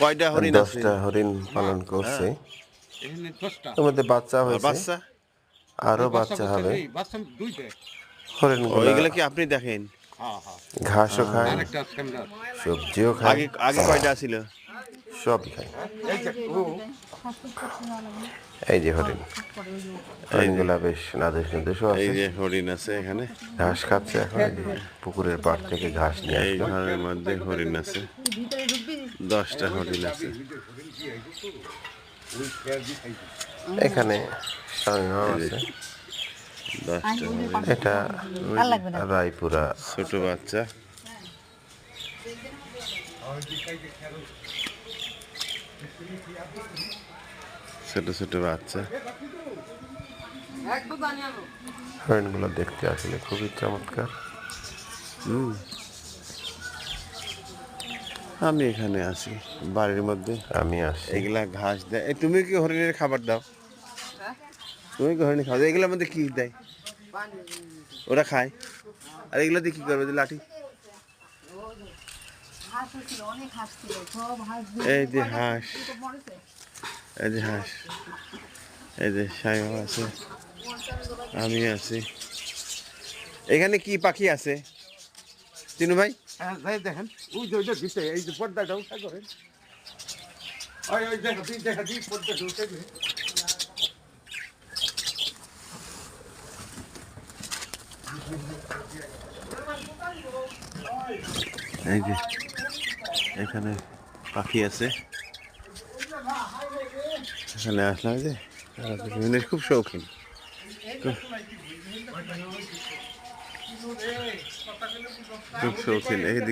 কয়টা হরিণ আছে? 10টা হরিণ পালন করছে। এখানে 10টা। এর মধ্যে বাচ্চা আর হয়েছে, বাচ্চা? আরো বাচ্চা হবে। বাচ্চা 2টা। হরিণগুলা ওইগুলো কি আপনি দেখেন? হ্যাঁ হ্যাঁ। ঘাসও খায়, আরেকটা সামনে। সবজিও খায়, আগে আগে কয়টা ছিল? সবই খায়। এই যে ও এই যে হরিণ, হরিণগুলা বেশ নাদুস নাদুসও এই আছে। যে হরিণ আছে এখানে, ঘাস খাচ্ছে এখন, এই যে পুকুরের পাড় থেকে ঘাস নিয়ে এই আসলো। ঘরের মধ্যে হরিণ আছে, 10টা হরিণ আছে। এখানে সাংহাও আছে। 10টা হরিণ, এটা রায়পুরা। ছোট বাচ্চা। ছোট ছোট বাচ্চা। হরিণগুলো দেখতে আসলে খুবই চমৎকার। আমি এখানে আছি বাড়ির মধ্যে, আমি আসছি। এগুলা ঘাস দেয়। এই তুমি কি হরিণের খাবার দাও? তুমি কি হরিণের খাবার দাও? এগুলোর মধ্যে কি দেয়? ওরা খায়। আর এগুলো দিয়ে কি করবে? যে লাঠি, এই যে হাঁস, এই যে হাঁস, এই যে সাইমা আছে, আমি আছি। এখানে কি পাখি আছে তিনু ভাই? হ্যাঁ দেখেন ওই যে ওইটা দিতে এই যে পর্দাটা উঠা করেন। ওই দেখো দেখা দি পর্দাটা উঠে দিন। এই যে এখানে পাখি আছে, এখানে আসলাম যে বিভিন্ন খুব শৌখিন, খুব শৌখিন। এই